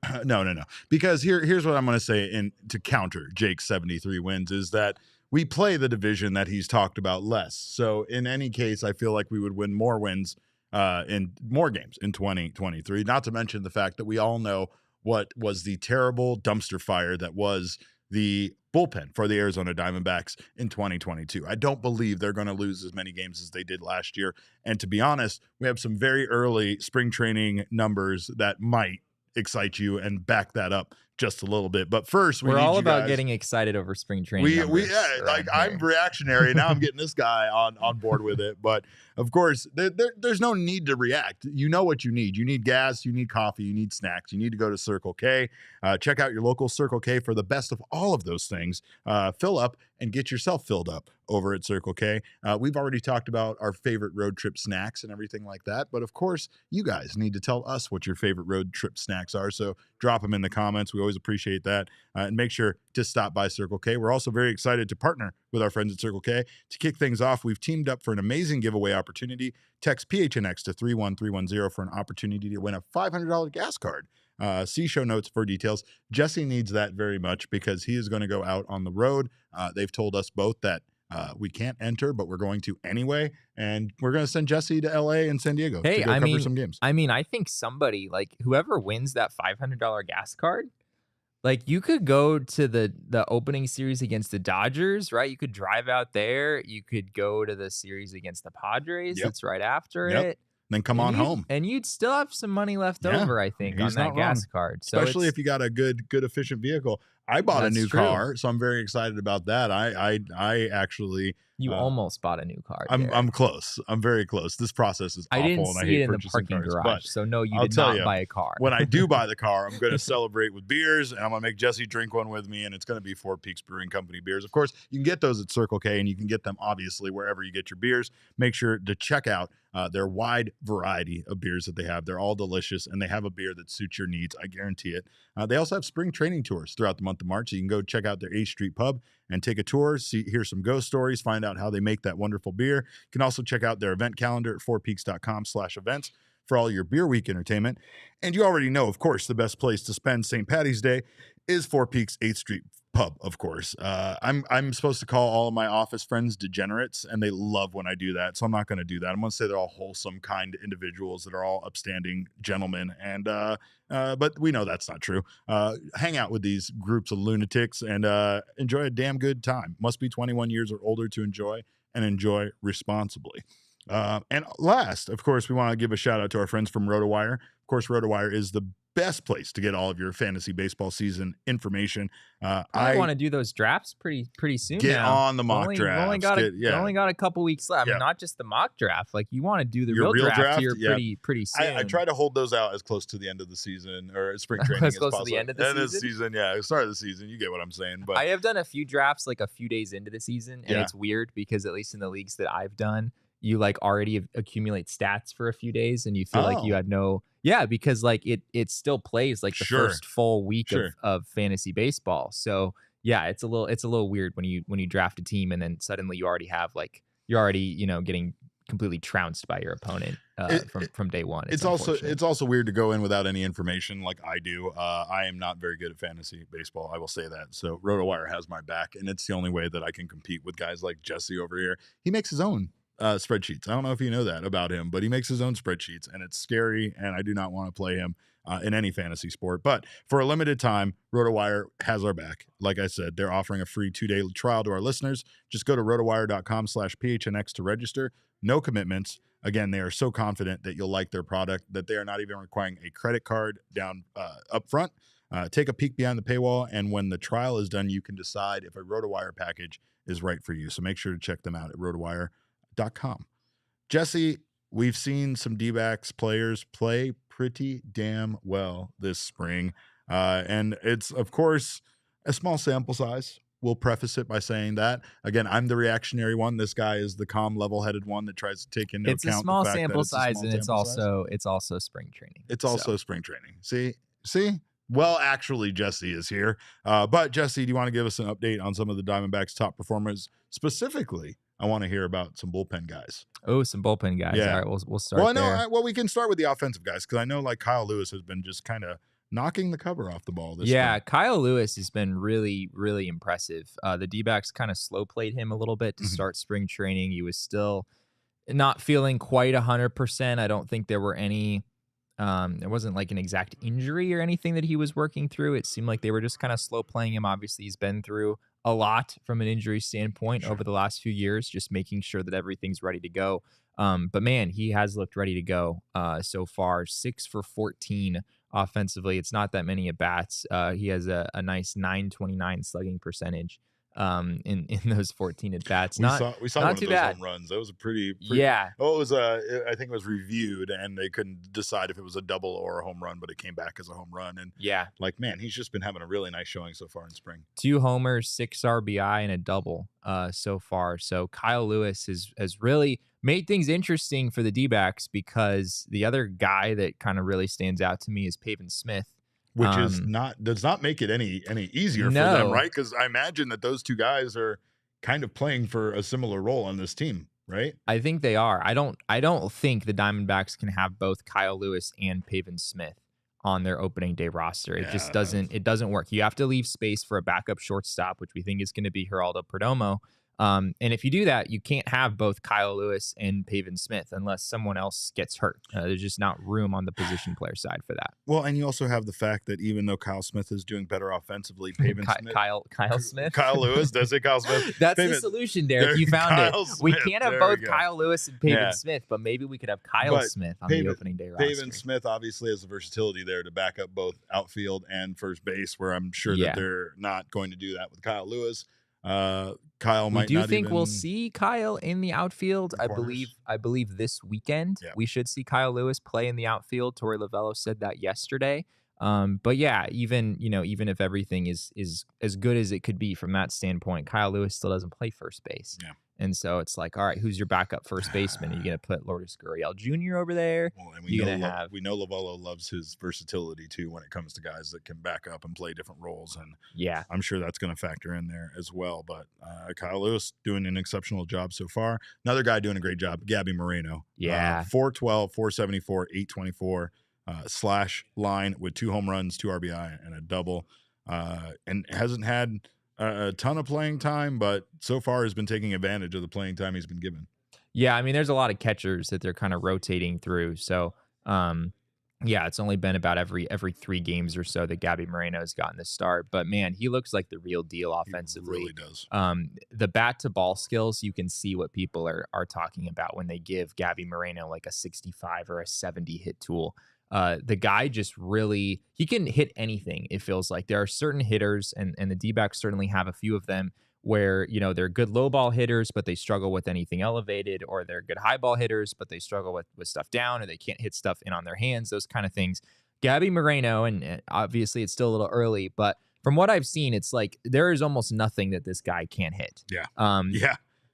Because here's what I'm going to say to counter Jake's 73 wins is that we play the division that he's talked about less. So in any case, I feel like we would win more wins in more games in 2023, not to mention the fact that we all know what was the terrible dumpster fire that was the bullpen for the Arizona Diamondbacks in 2022. I don't believe they're going to lose as many games as they did last year. And to be honest, we have some very early spring training numbers that might excite you and back that up just a little bit. But first, we're all about getting excited over spring training. I'm reactionary. Now I'm getting this guy on board with it. But of course, there's no need to react. You know what you need. You need gas, you need coffee, you need snacks. You need to go to Circle K. Check out your local Circle K for the best of all of those things. Fill up and get yourself filled up over at Circle K. We've already talked about our favorite road trip snacks and everything like that. But of course, you guys need to tell us what your favorite road trip snacks are. So drop them in the comments. We always appreciate that. And make sure to stop by Circle K. We're also very excited to partner with our friends at Circle K. To kick things off, we've teamed up for an amazing giveaway opportunity. Text PHNX to 31310 for an opportunity to win a $500 gas card. See show notes for details. Jesse needs that very much because he is going to go out on the road. They've told us both that we can't enter, but we're going to anyway. And we're going to send Jesse to LA and San Diego to go cover some games. I mean, I think somebody, like whoever wins that $500 gas card, Like, you could go to the opening series against the Dodgers, right? You could drive out there. You could go to the series against the Padres. Yep. It's right after Yep. it. Then come on home. And you'd still have some money left over, I think, on he's that not gas wrong. card. So Especially if you got a good efficient vehicle. I bought a That's new true. car, so I'm very excited about that. I actually you almost bought a new car. I'm close. I'm very close. This process is awful, I didn't and I see hate it in the purchasing parking cars. garage. But So no, you I'll did tell not you, buy a car. when I do buy the car, I'm going to celebrate with beers, and I'm going to make Jesse drink one with me, and it's going to be Four Peaks Brewing Company beers. Of course, you can get those at Circle K, and you can get them, obviously, wherever you get your beers. Make sure to check out their wide variety of beers that they have. They're all delicious, and they have a beer that suits your needs. I guarantee it. They also have spring training tours throughout the month of March, so you can go check out their 8th Street Pub and take a tour, hear some ghost stories, find out how they make that wonderful beer. You can also check out their event calendar at fourpeaks.com/events for all your beer week entertainment. And you already know, of course, the best place to spend St. Patty's Day is Four Peaks 8th Street Pub, of course. I'm supposed to call all of my office friends degenerates, and they love when I do that. So I'm not going to do that. I'm going to say they're all wholesome, kind individuals that are all upstanding gentlemen. And but we know that's not true. Hang out with these groups of lunatics and enjoy a damn good time. Must be 21 years or older to enjoy, and enjoy responsibly. And last, of course, we want to give a shout out to our friends from RotoWire. Of course, RotoWire is the best place to get all of your fantasy baseball season information. I want to do those drafts pretty soon. Get now. on the mock drafts. Only got a couple weeks left. I mean, not just the mock draft. Like, you want to do the real draft here pretty soon. I try to hold those out as close to the end of the season or spring training as close possible. to the end of the season. Yeah, start of the season. You get what I'm saying. But I have done a few drafts like a few days into the season, and it's weird because at least in the leagues that I've done, you like already accumulate stats for a few days, and you feel like you had because like it still plays like the first full week of fantasy baseball. So yeah, it's a little weird when you draft a team and then suddenly you already have getting completely trounced by your opponent from day one. It's also weird to go in without any information like I do. I am not very good at fantasy baseball. I will say that. So RotoWire has my back, and it's the only way that I can compete with guys like Jesse over here. He makes his own spreadsheets. I don't know if you know that about him, but he makes his own spreadsheets, and it's scary, and I do not want to play him in any fantasy sport. But for a limited time, RotoWire has our back. Like I said, they're offering a free 2-day trial to our listeners. Just go to rotowire.com/PHNX to register. No commitments. Again, they are so confident that you'll like their product that they are not even requiring a credit card down up front. Take a peek behind the paywall, and when the trial is done, you can decide if a RotoWire package is right for you. So make sure to check them out at rotowire.com. Jesse, we've seen some D-backs players play pretty damn well this spring. And it's, of course, a small sample size. We'll preface it by saying that. Again, I'm the reactionary one. This guy is the calm, level-headed one that tries to take into account the fact that it's a small sample size. And it's also spring training. It's also spring training. See? Well, actually, Jesse is here. But Jesse, do you want to give us an update on some of the Diamondbacks' top performers? Specifically, I want to hear about some bullpen guys. Oh, some bullpen guys. Yeah. All right, we'll start there. Well, we can start with the offensive guys because I know like Kyle Lewis has been just kind of knocking the cover off the ball this spring. Kyle Lewis has been really, really impressive. The D-backs kind of slow played him a little bit to start spring training. He was still not feeling quite 100%. I don't think there were any there wasn't like an exact injury or anything that he was working through. It seemed like they were just kind of slow playing him. Obviously, he's been through a lot from an injury standpoint over the last few years, just making sure that everything's ready to go. But man, he has looked ready to go so far. 6 for 14 offensively. It's not that many at bats. He has a nice .929 slugging percentage in those 14 at bats. We saw one of those bad. home runs. That was a pretty yeah. Oh, it was I think it was reviewed and they couldn't decide if it was a double or a home run, but it came back as a home run. And like, man, he's just been having a really nice showing so far in spring. 2 homers, 6 RBI, and a double so far. So Kyle Lewis has really made things interesting for the D-backs because the other guy that kind of really stands out to me is Pavin Smith. Which does not make it any easier for them, right? Because I imagine that those two guys are kind of playing for a similar role on this team, right? I think they are. I don't think the Diamondbacks can have both Kyle Lewis and Pavin Smith on their opening day roster. It just doesn't work. You have to leave space for a backup shortstop, which we think is going to be Geraldo Perdomo. And if you do that, you can't have both Kyle Lewis and Pavin Smith unless someone else gets hurt. There's just not room on the position player side for that. Well, and you also have the fact that even though Kyle Smith is doing better offensively, Pavin Smith, Kyle Smith, Kyle Lewis, does it Kyle Smith? That's the solution, Derek. You found Kyle it. Smith, We can't have there both we go. Kyle Lewis and Pavin Smith, but maybe we could have Kyle Smith on the opening day roster. Pavin Smith obviously has the versatility there to back up both outfield and first base, where I'm sure that they're not going to do that with Kyle Lewis. Kyle might. Do you not think even, we'll see Kyle in the outfield? I believe this weekend we should see Kyle Lewis play in the outfield. Torey Lovello said that yesterday. But yeah, even if everything is as good as it could be from that standpoint, Kyle Lewis still doesn't play first base. Yeah. And so it's like, all right, who's your backup first baseman? Are you going to put Lourdes Gurriel Jr. over there? Well, and we know Lovello loves his versatility too when it comes to guys that can back up and play different roles. And yeah, I'm sure that's going to factor in there as well. But Kyle Lewis doing an exceptional job so far. Another guy doing a great job, Gabby Moreno. Yeah. 412, 474, 824 slash line with 2 home runs, 2 RBI, and a double. And hasn't had a ton of playing time, but so far has been taking advantage of the playing time he's been given. Yeah, I mean, there's a lot of catchers that they're kind of rotating through. So, yeah, it's only been about every 3 games or so that Gabby Moreno has gotten the start. But man, he looks like the real deal offensively. He really does. The bat to ball skills, you can see what people are talking about when they give Gabby Moreno like a 65 or a 70 hit tool. The guy just really, he can hit anything. It feels like there are certain hitters, and the D-backs certainly have a few of them, where, they're good low ball hitters, but they struggle with anything elevated, or they're good high ball hitters, but they struggle with stuff down, or they can't hit stuff in on their hands, those kind of things. Gabby Moreno, and obviously it's still a little early, but from what I've seen, it's like there is almost nothing that this guy can't hit. Yeah.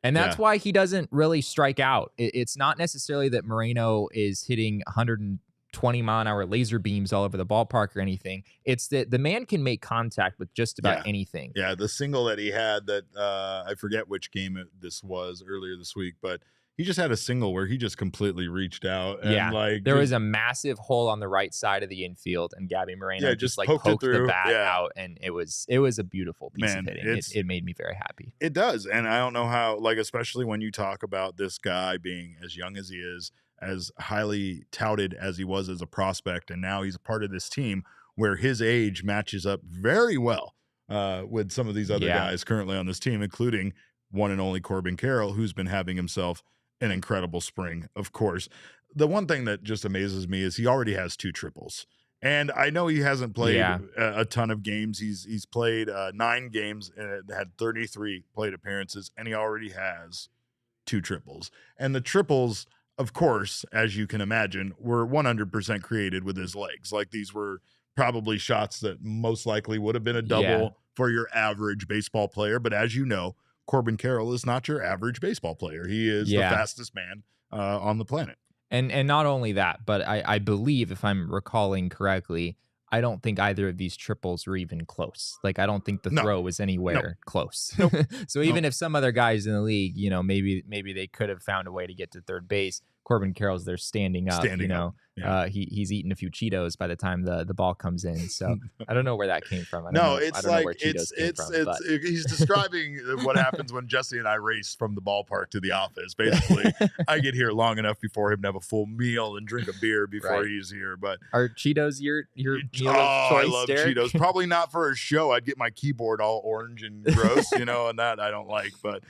And that's why he doesn't really strike out. It's not necessarily that Moreno is hitting 120-mile-an-hour laser beams all over the ballpark or anything. It's that the man can make contact with just about anything. Yeah, the single that he had that I forget which game this was earlier this week, but he just had a single where he just completely reached out. And there was a massive hole on the right side of the infield, and Gabby Moreno just poked the bat out, and it was a beautiful piece of hitting. It made me very happy. It does, and I don't know how, especially when you talk about this guy being as young as he is, as highly touted as he was as a prospect, and now he's a part of this team where his age matches up very well with some of these other guys currently on this team, including one and only Corbin Carroll, who's been having himself an incredible spring, of course. The one thing that just amazes me is he already has 2 triples. And I know he hasn't played a ton of games. He's played 9 games and had 33 plate appearances, and he already has 2 triples. And the triples, of course, as you can imagine, were 100% created with his legs. These were probably shots that most likely would have been a double for your average baseball player. But as you know, Corbin Carroll is not your average baseball player. He is the fastest man on the planet. And not only that, but I believe, if I'm recalling correctly, I don't think either of these triples were even close. I don't think the throw was anywhere close. Nope. So even if some other guys in the league, maybe they could have found a way to get to third base, Corbin Carroll's there standing up. He's eating a few Cheetos by the time the ball comes in. So I don't know where that came from. I don't know where Cheetos came from. He's describing what happens when Jesse and I race from the ballpark to the office. Basically, I get here long enough before him to have a full meal and drink a beer before he's here. But are Cheetos your meal of choice, I love Derek? Cheetos. Probably not for a show. I'd get my keyboard all orange and gross, and that I don't like. But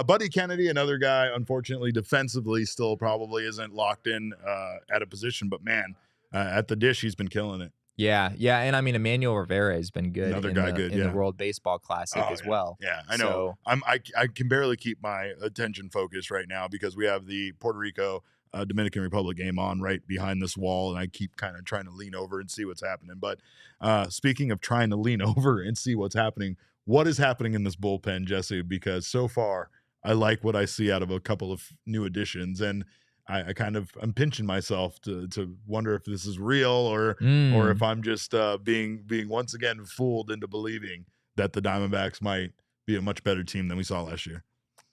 Buddy Kennedy, another guy, unfortunately, defensively still probably isn't locked in at a position. But, man, at the dish, he's been killing it. Yeah. And, I mean, Emmanuel Rivera has been good. Another guy good, in the World Baseball Classic as well. Yeah, I know. So, I can barely keep my attention focused right now because we have the Puerto Rico Dominican Republic game on right behind this wall, and I keep kind of trying to lean over and see what's happening. But speaking of trying to lean over and see what's happening, what is happening in this bullpen, Jesse? Because so far, I like what I see out of a couple of new additions, and I'm pinching myself to wonder if this is real or if I'm just being once again fooled into believing that the Diamondbacks might be a much better team than we saw last year.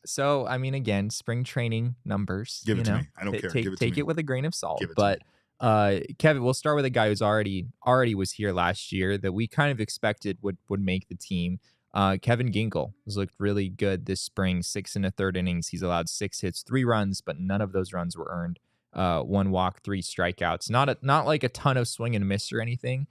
So, I mean, again, spring training numbers. Give it to me. I don't care. Take it with a grain of salt. But Kevin, we'll start with a guy who's already was here last year that we kind of expected would make the team. Kevin Ginkel has looked really good this spring. 6 1/3 innings. He's allowed 6 hits, 3 runs, but none of those runs were earned. 1 walk, 3 strikeouts. Not like a ton of swing and miss or anything.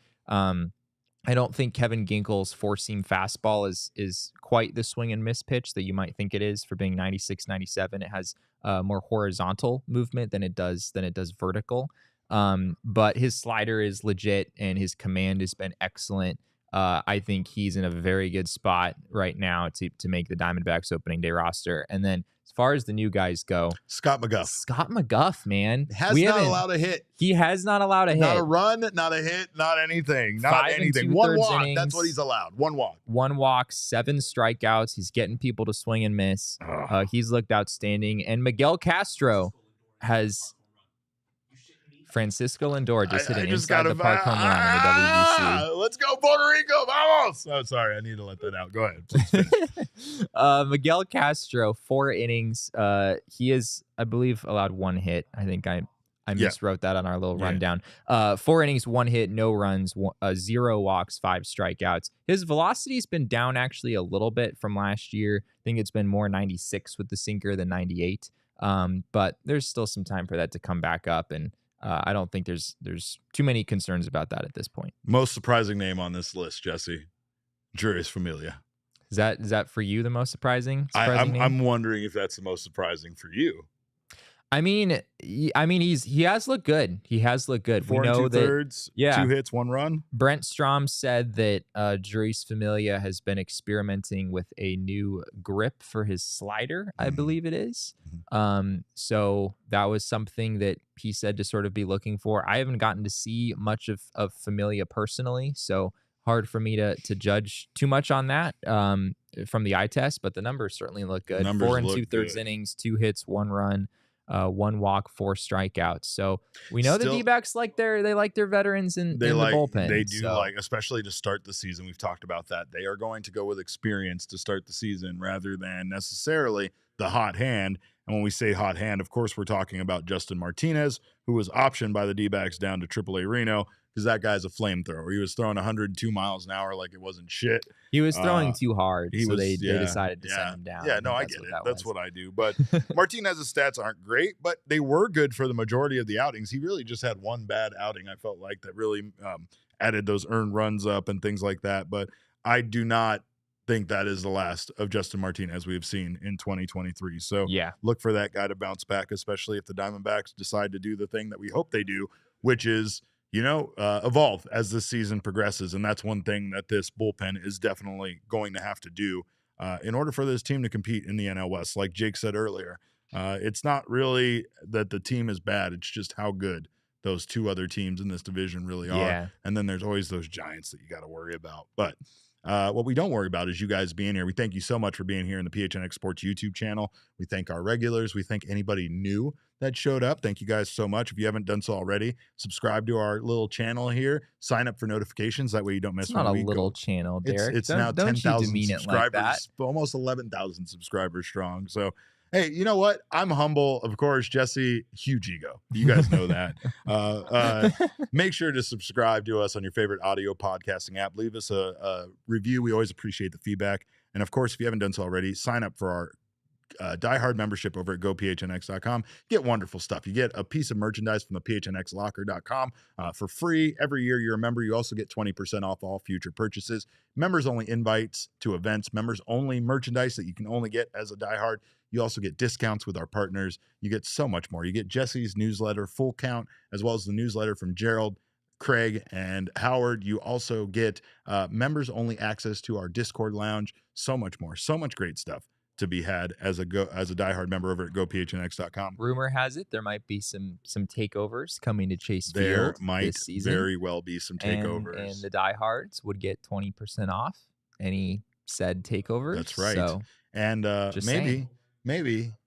I don't think Kevin Ginkel's four-seam fastball is quite the swing and miss pitch that you might think it is for being 96, 97. It has more horizontal movement than it does vertical. But his slider is legit and his command has been excellent. I think he's in a very good spot right now to make the Diamondbacks opening day roster. And then as far as the new guys go, Scott McGough, man, has not allowed a hit. He has not allowed a hit. Not a run, not a hit, not anything. Not anything. 1 walk. Innings, that's what he's allowed. 1 walk. 1 walk, 7 strikeouts. He's getting people to swing and miss. He's looked outstanding. And Miguel Castro has Francisco Lindor just hit an inside the park home run in the WBC. Let's go, Puerto Rico. Vamos. Oh, sorry. I need to let that out. Go ahead. Miguel Castro, 4 innings. He is, I believe, allowed 1 hit. I think I miswrote that on our little rundown. 4 innings, 1 hit, no runs, 0 walks, 5 strikeouts. His velocity's been down actually a little bit from last year. I think it's been more 96 with the sinker than 98. But there's still some time for that to come back up, and I don't think there's too many concerns about that at this point. Most surprising name on this list, Jesse, Jeurys Familia. Is that for you the most surprising name? I'm wondering if that's the most surprising for you. I mean, he has looked good. He has looked good. 4 2/3, 2 hits, 1 run. Brent Strom said that Jeurys Familia has been experimenting with a new grip for his slider, I believe it is. So that was something that he said to sort of be looking for. I haven't gotten to see much of Familia personally, so hard for me to judge too much on that from the eye test, but the numbers certainly look good. 4 2/3 innings, 2 hits, 1 run. 1 walk, 4 strikeouts. So we know the D-backs like their veterans in the bullpen. They do, especially to start the season. We've talked about that. They are going to go with experience to start the season rather than necessarily the hot hand. And when we say hot hand, of course, we're talking about Justin Martinez, who was optioned by the D-backs down to AAA Reno, because that guy's a flamethrower. He was throwing 102 miles an hour like it wasn't shit. He was throwing too hard, so they decided to send him down. Yeah, no, I get it. That's what I do. But Martinez's stats aren't great, but they were good for the majority of the outings. He really just had 1 bad outing, I felt like, that really added those earned runs up and things like that. But I do not think that is the last of Justin Martinez we have seen in 2023. So look for that guy to bounce back, especially if the Diamondbacks decide to do the thing that we hope they do, which is evolve as the season progresses. And that's one thing that this bullpen is definitely going to have to do in order for this team to compete in the NL West. Like Jake said earlier, it's not really that the team is bad. It's just how good those 2 other teams in this division really are. And then there's always those giants that you got to worry about. But what we don't worry about is you guys being here. We thank you so much for being here in the PHNX Sports YouTube channel. We thank our regulars. We thank anybody new that showed up. Thank you guys so much. If you haven't done so already, subscribe to our little channel here. Sign up for notifications. That way you don't miss one week. It's not a little channel, Derek. It's now 10,000 subscribers. Almost 11,000 subscribers strong. So, hey, you know what? I'm humble. Of course, Jesse, huge ego. You guys know that. Make sure to subscribe to us on your favorite audio podcasting app. Leave us a review. We always appreciate the feedback. And of course, if you haven't done so already, sign up for our Diehard membership over at gophnx.com. Get wonderful stuff. You get a piece of merchandise from the phnxlocker.com for free. Every year you're a member, you also get 20% off all future purchases. Members only invites to events, members only merchandise that you can only get as a Diehard. You also get discounts with our partners. You get so much more. You get Jesse's newsletter, Full Count, as well as the newsletter from Gerald, Craig, and Howard. You also get members only access to our Discord lounge. So much more. So much great stuff to be had as a Diehard member over at gophnx.com. Rumor has it there might be some takeovers coming to Chase Field there might this season. Very well be some takeovers. And the Diehards would get 20% off any said takeovers. That's right. So, and maybe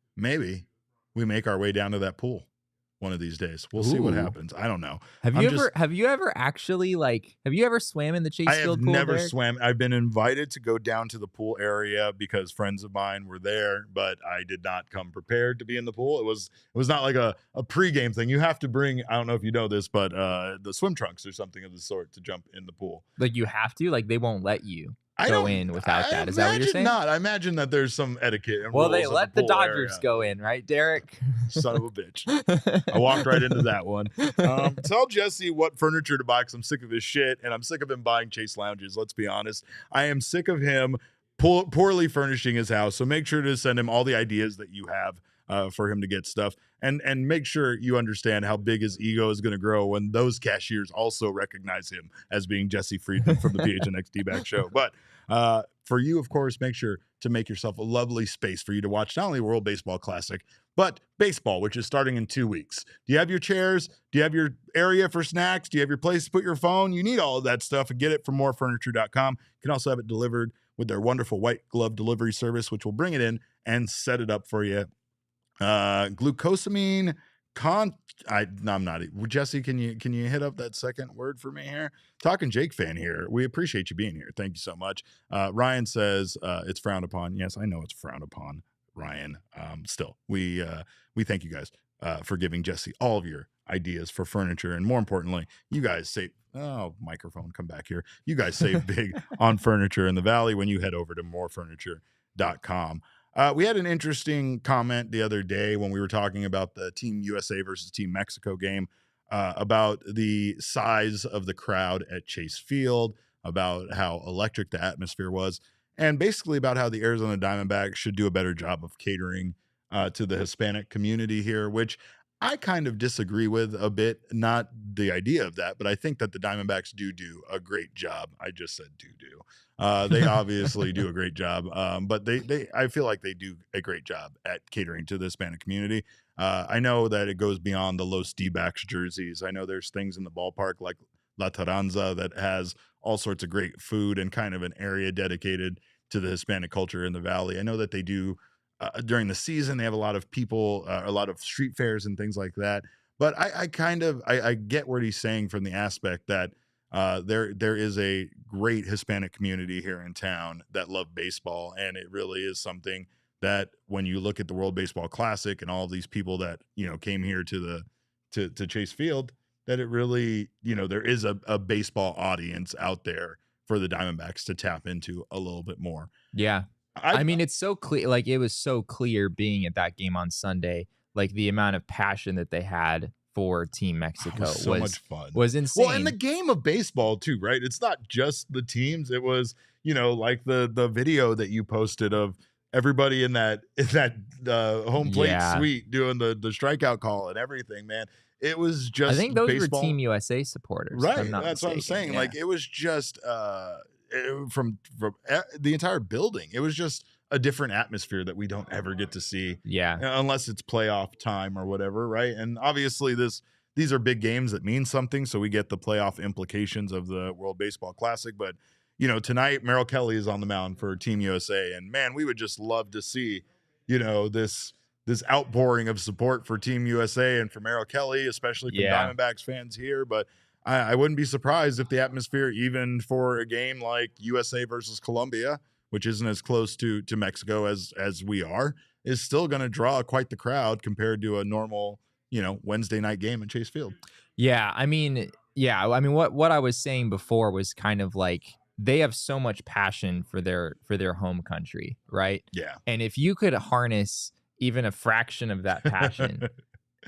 we make our way down to that pool one of these days. We'll see what happens. I don't know. Have you ever actually swam in the Chase Field pool? I have never swam. I've been invited to go down to the pool area because friends of mine were there, but I did not come prepared to be in the pool. It was not like a pregame thing. You have to bring, I don't know if you know this, but the swim trunks or something of the sort to jump in the pool. Like you have to? Like they won't let you? go in without that. Is that what you're saying? Not. I imagine that there's some etiquette and Well, rules they at let the the pool Dodgers area. go in, right, Derek? Son of a bitch. I walked right into that one. Tell Jesse what furniture to buy because I'm sick of his shit, and I'm sick of him buying Chase lounges. Let's be honest. I am sick of him poorly furnishing his house. So make sure to send him all the ideas that you have for him to get stuff. And make sure you understand how big his ego is going to grow when those cashiers also recognize him as being Jesse Friedman from the PHNX D-Back show. But for you, of course, make sure to make yourself a lovely space for you to watch not only World Baseball Classic, but baseball, which is starting in 2 weeks. Do you have your chairs? Do you have your area for snacks? Do you have your place to put your phone? You need all of that stuff and get it from morefurniture.com. You can also have it delivered with their wonderful white glove delivery service, which will bring it in and set it up for you. Glucosamine I'm not. Jesse, can you hit up that second word for me here? Talkin Jake fan here. We appreciate you being here. Thank you so much. Ryan says it's frowned upon. Yes, I know it's frowned upon, Ryan. Still, we thank you guys for giving Jesse all of your ideas for furniture, and more importantly, you guys save. Oh, microphone, come back here. You guys save big on furniture in the Valley when you head over to morefurniture.com. We had an interesting comment the other day when we were talking about the Team USA versus Team Mexico game, about the size of the crowd at Chase Field, about how electric the atmosphere was, and basically about how the Arizona Diamondbacks should do a better job of catering to the Hispanic community here, which I kind of disagree with a bit. Not the idea of that, but I think that the Diamondbacks do a great job. I just said do. They obviously do a great job, but I feel like they do a great job at catering to the Hispanic community. I know that it goes beyond the Los D-backs jerseys. I know there's things in the ballpark like La Taranza that has all sorts of great food and kind of an area dedicated to the Hispanic culture in the Valley. I know that they do during the season. They have a lot of people, a lot of street fairs and things like that. But I get what he's saying from the aspect that there is a great Hispanic community here in town that love baseball, and it really is something that when you look at the World Baseball Classic and all these people that came here to Chase Field, that it really there is a baseball audience out there for the Diamondbacks to tap into a little bit more. Yeah, I mean it's so clear. Like it was so clear being at that game on Sunday, like the amount of passion that they had for Team Mexico was so much fun. Was insane. Well, and the game of baseball too, right? It's not just the teams. It was, like the video that you posted of everybody in that home plate suite doing the strikeout call and everything, man. It was just, I think those baseball. were Team USA supporters. Right. That's what I'm saying. Yeah. Like it was just from the entire building. It was just a different atmosphere that we don't ever get to see. Yeah. Unless it's playoff time or whatever. Right. And obviously these are big games that mean something. So we get the playoff implications of the World Baseball Classic. But, tonight Merrill Kelly is on the mound for Team USA. And man, we would just love to see, this outpouring of support for Team USA and for Merrill Kelly, especially from Diamondbacks fans here. But I wouldn't be surprised if the atmosphere, even for a game like USA versus Colombia, which isn't as close to Mexico as we are, is still going to draw quite the crowd compared to a normal, Wednesday night game at Chase Field. Yeah. I mean, what I was saying before was kind of like they have so much passion for their home country, right? Yeah. And if you could harness even a fraction of that passion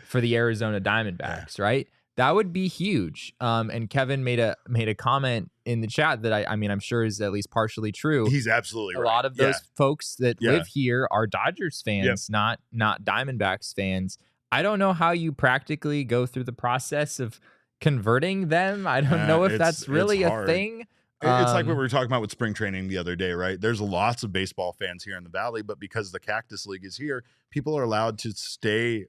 for the Arizona Diamondbacks, right? That would be huge. And Kevin made a comment in the chat that I'm sure is at least partially true. He's absolutely right. A lot of those folks that live here are Dodgers fans, not Diamondbacks fans. I don't know how you practically go through the process of converting them. I don't know if that's really a thing. It's like what we were talking about with spring training the other day, right? There's lots of baseball fans here in the Valley, but because the Cactus League is here, people are allowed to stay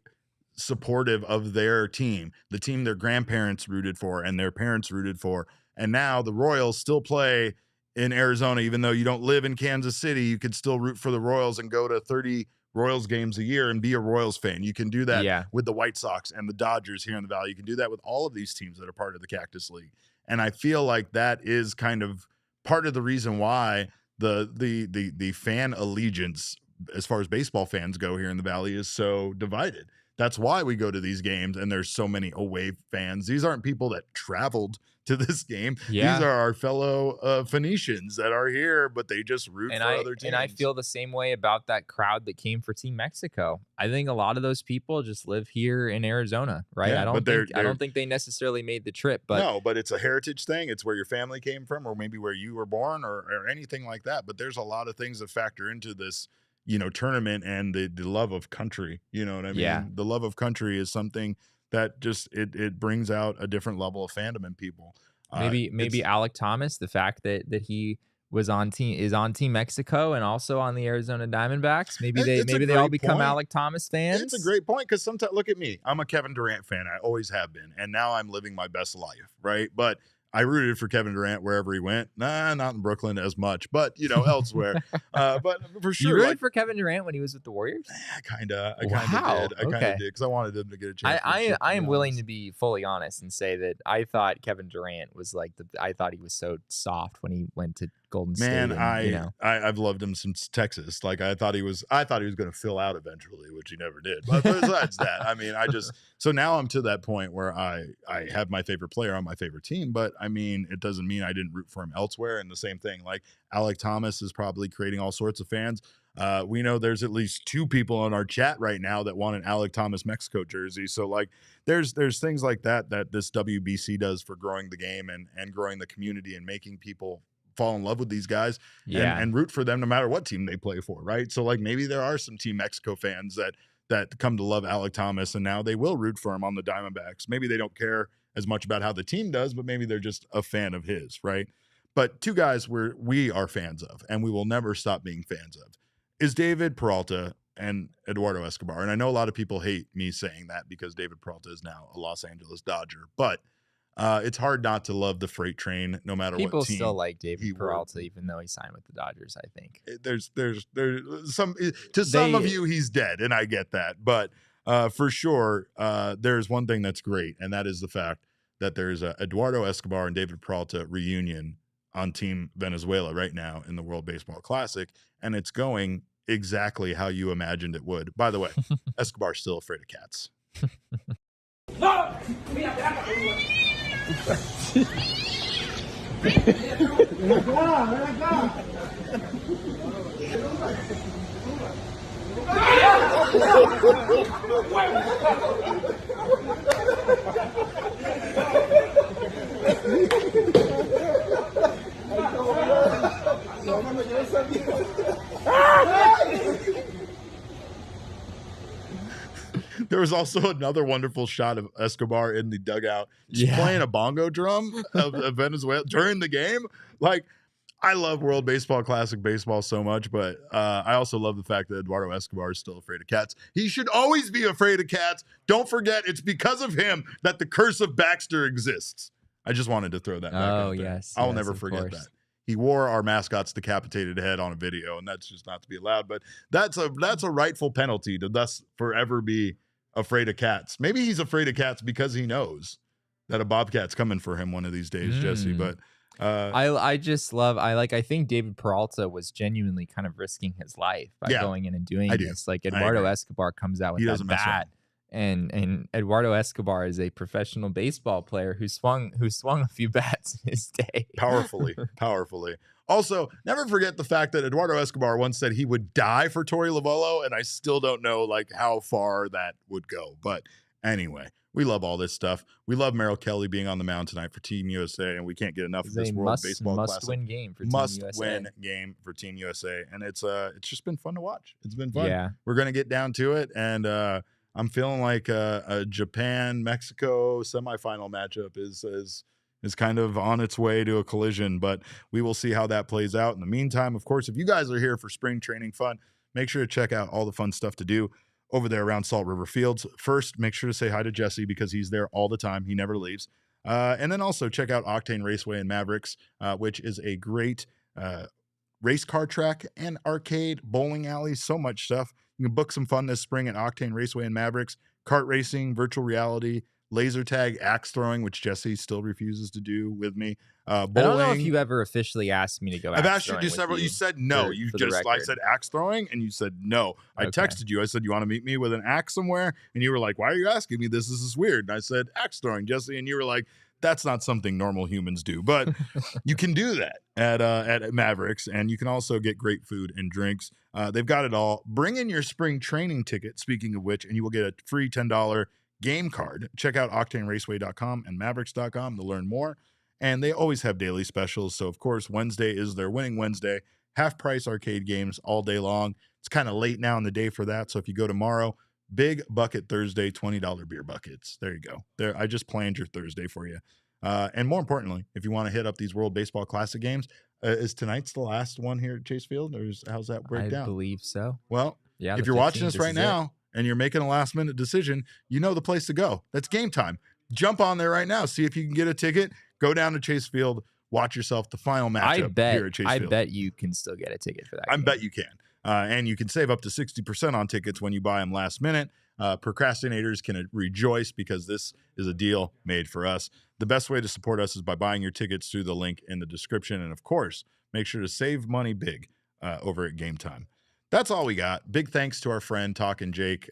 supportive of their team, the team their grandparents rooted for and their parents rooted for. And now the Royals still play in Arizona, even though you don't live in Kansas City, you could still root for the Royals and go to 30 Royals games a year and be a Royals fan. You can do that with the White Sox and the Dodgers here in the Valley. You can do that with all of these teams that are part of the Cactus League. And I feel like that is kind of part of the reason why the fan allegiance, as far as baseball fans go here in the Valley, is so divided. That's why we go to these games and there's so many away fans. These aren't people that traveled to this game. Yeah. These are our fellow Phoenicians that are here, but they just root for other teams. And I feel the same way about that crowd that came for Team Mexico. I think a lot of those people just live here in Arizona, right? Yeah, I don't think they necessarily made the trip, but no, but it's a heritage thing. It's where your family came from, or maybe where you were born, or anything like that. But there's a lot of things that factor into this, tournament and the love of country. You know what I mean? Yeah. The love of country is something that just it brings out a different level of fandom in people. Maybe Alec Thomas, the fact that he is on Team Mexico and also on the Arizona Diamondbacks. Maybe they all become Alec Thomas fans. It's a great point, because sometimes, look at me. I'm a Kevin Durant fan. I always have been, and now I'm living my best life, right? But I rooted for Kevin Durant wherever he went. Nah, not in Brooklyn as much, but elsewhere. But for sure, you rooted for Kevin Durant when he was with the Warriors? I kind of did. Okay. Because I wanted him to get a chance. I am willing to be fully honest and say that I thought Kevin Durant was I thought he was so soft when he went to Golden State. Man, I've loved him since Texas. Like, I thought he was going to fill out eventually, which he never did. But besides that, I mean, so now I'm to that point where I have my favorite player on my favorite team, but I mean, it doesn't mean I didn't root for him elsewhere. And the same thing, like Alec Thomas is probably creating all sorts of fans. We know there's at least 2 people on our chat right now that want an Alec Thomas Mexico jersey. So like there's things like that this WBC does for growing the game and growing the community and making people fall in love with these guys and root for them no matter what team they play for, right? So like maybe there are some Team Mexico fans that come to love Alec Thomas, and now they will root for him on the Diamondbacks. Maybe they don't care as much about how the team does, but maybe they're just a fan of his, right? But 2 guys we are fans of, and we will never stop being fans of, is David Peralta and Eduardo Escobar. And I know a lot of people hate me saying that because David Peralta is now a Los Angeles Dodger, but it's hard not to love the freight train no matter what team. People still like David Peralta, even though he signed with the Dodgers, I think. There's some, to some of you, he's dead, and I get that. But for sure, there's one thing that's great, and that is the fact that there's a Eduardo Escobar and David Peralta reunion on Team Venezuela right now in the World Baseball Classic, and it's going exactly how you imagined it would. By the way, Escobar's still afraid of cats. There was also another wonderful shot of Escobar in the dugout just playing a bongo drum of Venezuela during the game. Like, I love World Baseball Classic baseball so much, but I also love the fact that Eduardo Escobar is still afraid of cats. He should always be afraid of cats. Don't forget, it's because of him that the curse of Baxter exists. I just wanted to throw that back out there. Yes. I'll never forget that. He wore our mascot's decapitated head on a video, and that's just not to be allowed. But that's a rightful penalty to thus forever be afraid of cats. Maybe he's afraid of cats because he knows that a bobcat's coming for him one of these days, Jesse. But I think David Peralta was genuinely kind of risking his life by going in and doing this. Like, Eduardo Escobar comes out with that bat, and Eduardo Escobar is a professional baseball player who swung a few bats in his day. Powerfully. Also, never forget the fact that Eduardo Escobar once said he would die for Torey Lovullo, and I still don't know like how far that would go. But anyway, we love all this stuff. We love Merrill Kelly being on the mound tonight for Team USA, and we can't get enough of this World Baseball Classic. Must-win game for Team USA. Must-win game for Team USA, and it's just been fun to watch. It's been fun. Yeah. We're gonna get down to it, and I'm feeling like a Japan-Mexico semifinal matchup is kind of on its way to a collision, but we will see how that plays out. In the meantime, of course, if you guys are here for spring training fun, make sure to check out all the fun stuff to do over there around Salt River Fields. First, make sure to say hi to Jesse because he's there all the time. He never leaves. And then also check out Octane Raceway and Mavericks, which is a great race car track and arcade, bowling alley, so much stuff. You can book some fun this spring at Octane Raceway and Mavericks, kart racing, virtual reality, laser tag, axe throwing, which Jesse still refuses to do with me. Bowling. I don't know if you've ever officially asked me to go. I've axe asked you to throwing do with several. You said no. You for the just, I record. said axe throwing, and you said no. I Okay. texted you. I said, you want to meet me with an axe somewhere? And you were like, why are you asking me this? This is weird. And I said, axe throwing, Jesse. And you were like, that's not something normal humans do. But you can do that at Mavericks, and you can also get great food and drinks. They've got it all. Bring in your spring training ticket, speaking of which, and you will get a free $10 game card. Check out octaneraceway.com and mavericks.com to learn more. And they always have daily specials. So, of course, Wednesday is their winning Wednesday. Half price arcade games all day long. It's kind of late now in the day for that. So if you go tomorrow, Big Bucket Thursday, $20 beer buckets. There you go. There, I just planned your Thursday for you. And more importantly, if you want to hit up these World Baseball Classic games, is tonight's the last one here at Chase Field? Or how's that break down? I believe so. Well, yeah. If you're watching this right now and you're making a last minute decision, you know the place to go. That's Game Time. Jump on there right now. See if you can get a ticket. Go down to Chase Field. Watch yourself the final matchup here at Chase Field. I bet you can still get a ticket for that. I bet you can. And you can save up to 60% on tickets when you buy them last minute. Procrastinators can rejoice because this is a deal made for us. The best way to support us is by buying your tickets through the link in the description. And, of course, make sure to save money big over at Game Time. That's all we got. Big thanks to our friend Talkin Jake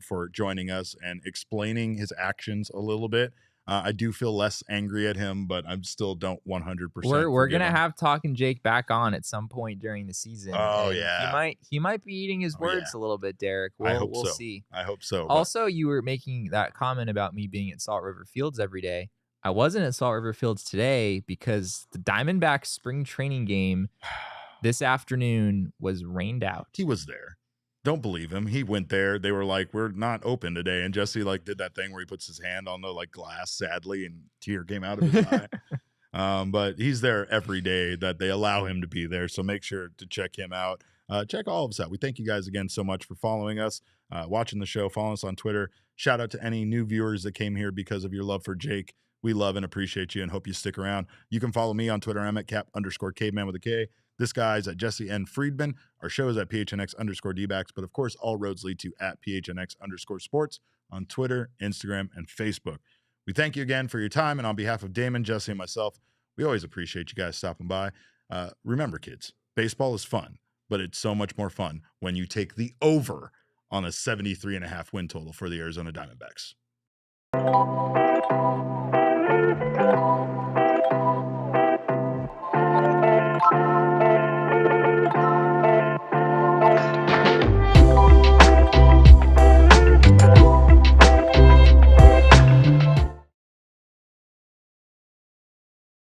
for joining us and explaining his actions a little bit. I do feel less angry at him, but I still don't 100%. We're gonna have Talkin Jake back on at some point during the season. Oh yeah, he might be eating his words a little bit, Derek. We'll see. I hope so. Also, you were making that comment about me being at Salt River Fields every day. I wasn't at Salt River Fields today because the Diamondbacks spring training game this afternoon was rained out. He was there. Don't believe him. He went there. They were like, we're not open today. And Jesse did that thing where he puts his hand on the glass, sadly, and tear came out of his eye. But he's there every day that they allow him to be there. So make sure to check him out. Check all of us out. We thank you guys again so much for following us, watching the show, following us on Twitter. Shout out to any new viewers that came here because of your love for Jake. We love and appreciate you and hope you stick around. You can follow me on Twitter. I'm at cap_caveman with a K. This guy's at Jesse N. Friedman. Our show is at PHNX_DBacks. But, of course, all roads lead to at PHNX_sports on Twitter, Instagram, and Facebook. We thank you again for your time. And on behalf of Damon, Jesse, and myself, we always appreciate you guys stopping by. Remember, kids, baseball is fun, but it's so much more fun when you take the over on a 73.5 win total for the Arizona Diamondbacks.